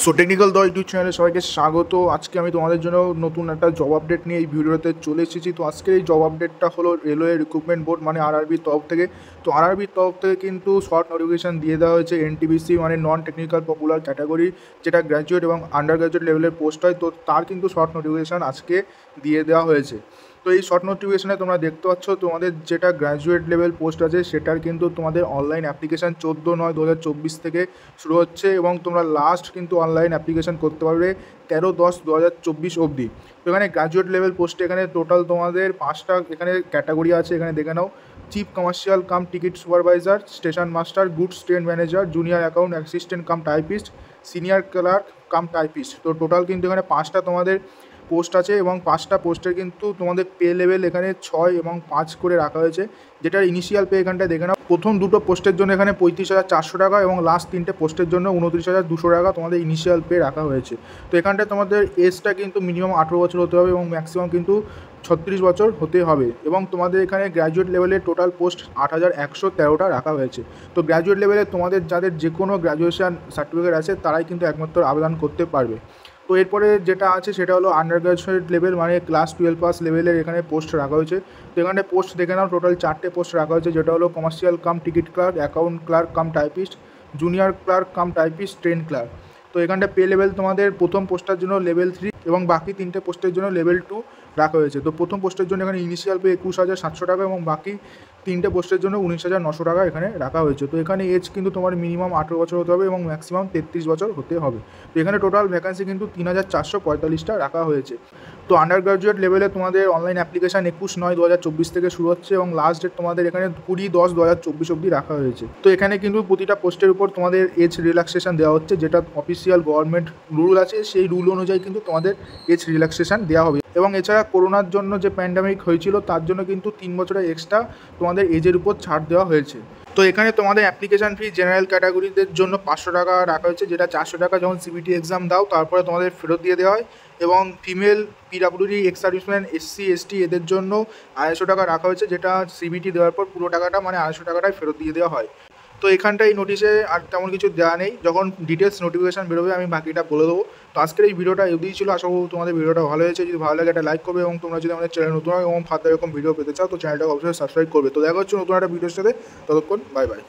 So technical দ YouTube চ্যানেলে সবাইকে স্বাগত। আজকে আমি তোমাদের জন্য নতুন একটা জব আপডেট নিয়ে এই ভিডিওতে চলে এসেছি। তো আজকের এই জব আপডেটটা হলো রেলওয়ে রিক্রুটমেন্ট বোর্ড মানে আরআরবির তরফ থেকে। তো আরআরবির তরফ থেকে কিন্তু শর্ট নোটিফিকেশান দিয়ে দেওয়া হয়েছে এনটিপিসি মানে নন টেকনিক্যাল পপুলার ক্যাটাগরি, যেটা গ্র্যাজুয়েট এবং আন্ডার গ্র্যাজুয়েট লেভেলের পোস্ট হয়। তো তার কিন্তু শর্ট নোটিফিকেশান আজকে দিয়ে দেওয়া হয়েছে। তো এই শর্ট নোটিফিকেশানে তোমরা দেখতে পাচ্ছ তোমাদের যেটা গ্র্যাজুয়েট লেভেল পোস্ট আছে সেটার কিন্তু তোমাদের অনলাইন অ্যাপ্লিকেশান 14/9/2024 থেকে শুরু হচ্ছে এবং তোমরা লাস্ট কিন্তু অনলাইন অ্যাপ্লিকেশান করতে পারবে 13/10/2024 অবধি। তো এখানে গ্র্যাজুয়েট লেভেল পোস্টে এখানে টোটাল তোমাদের 5টা এখানে ক্যাটাগরি আছে। এখানে দেখে নাও: chief commercial cum ticket supervisor, station master, goods train manager, junior account assistant cum typist, senior clerk cum typist. তো টোটাল কিন্তু এখানে 5টা তোমাদের পোস্ট আছে এবং 5টা পোস্টের কিন্তু তোমাদের পে লেভেল এখানে 6 এবং 5 করে রাখা হয়েছে। যেটার ইনিশিয়াল পে এখানটায় দেখে নাও, প্রথম দুটো পোস্টের জন্য এখানে 35,400 টাকা এবং লাস্ট 3টে পোস্টের জন্য 29,200 টাকা তোমাদের ইনিশিয়াল পে রাখা হয়েছে। তো এখানটায় তোমাদের এজটা কিন্তু মিনিমাম 18 বছর হতে হবে এবং ম্যাক্সিমাম কিন্তু 36 বছর হতে হবে। এবং তোমাদের এখানে গ্র্যাজুয়েট লেভেলে টোটাল পোস্ট 8,113টা রাখা হয়েছে। তো গ্র্যাজুয়েট লেভেলে তোমাদের যাদের যে কোনো গ্র্যাজুয়েশান সার্টিফিকেট আছে তারাই কিন্তু একমাত্র আবেদন করতে পারবে। তো এরপরে যেটা আছে সেটা হলো আন্ডার গ্র্যাজুয়েট লেভেল মানে ক্লাস 12 পাস লেভেলের এখানে পোস্ট রাখা হয়েছে। তো এখানে পোস্ট দেখে নাও, টোটাল 4টে পোস্ট রাখা হয়েছে, যেটা হলো commercial cum ticket clerk, account clerk cum typist, junior clerk cum typist, train clerk. তো এখানটা পে লেভেল তোমাদের প্রথম পোস্টের জন্য লেভেল 3 এবং বাকি 3টে পোস্টের জন্য লেভেল 2 রাখা হয়েছে। তো প্রথম পোস্টের জন্য এখানে ইনিশিয়াল পে 21,700 টাকা এবং বাকি 3টে পোস্টের জন্য 19,900 টাকা এখানে রাখা হয়েছে। তো এখানে এজ কিন্তু তোমার মিনিমাম 18 বছর হতে হবে এবং ম্যাক্সিমাম 33 বছর হতে হবে। তো এখানে টোটাল ভ্যাকান্সি কিন্তু 3,445টা রাখা হয়েছে। তো আন্ডার গ্র্যাজুয়েট লেভেলে তোমাদের অনলাইন অ্যাপ্লিকেশান 21/9/2024 থেকে শুরু হচ্ছে এবং লাস্ট ডেট তোমাদের এখানে 20/10/2024 অবধি রাখা হয়েছে। তো এখানে কিন্তু প্রতিটা পোস্টের উপর তোমাদের এজ রিল্যাক্সেশন দেওয়া হচ্ছে, যেটা অফিসিয়াল গভর্নমেন্ট রুল আছে সেই রুল অনুযায়ী কিন্তু তোমাদের এজ রিল্যাক্সেশন দেওয়া হবে। এবং এছাড়া করোনার জন্য যে প্যান্ডামিক হয়েছিল তার জন্য কিন্তু 3 বছরের এক্সট্রা তোমাদের এজের উপর ছাড় দেওয়া হয়েছে। তো এখানে তোমাদের অ্যাপ্লিকেশান ফি জেনারেল ক্যাটাগরিদের জন্য 500 টাকা রাখা হয়েছে, যেটা 400 টাকা যখন সিবিটি এক্সাম দাও তারপরে তোমাদের ফেরত দিয়ে দেওয়া হয়। এবং female PWD ex serviceman SC ST এদের জন্য 250 টাকা রাখা হয়েছে, যেটা সিবিটি দেওয়ার পর পুরো টাকাটা মানে 250 টাকাটাই ফেরত দিয়ে দেওয়া হয়। তো এখানটায় এই নোটিশে আর তেমন কিছু দেওয়া নেই, যখন ডিটেলস নোটিফিকেশান বেরোবে আমি বাকিটা বলে দেবো। তো আজকের এই ভিডিওটা এদিকেই ছিল। আশা করি তোমাদের ভিডিওটা ভালো হয়েছে। যদি ভালো লাগে একটা লাইক করবে এবং তোমরা যদি আমাদের চ্যানেল নতুন হয় এবং ফার্দার এরকম ভিডিও পেতে চাও তো চ্যানেলটাকে অবশ্যই সাবস্ক্রাইব করবে। তো দেখা হচ্ছে নতুন একটা ভিডিওর সাথে, ততক্ষণ বাই বাই।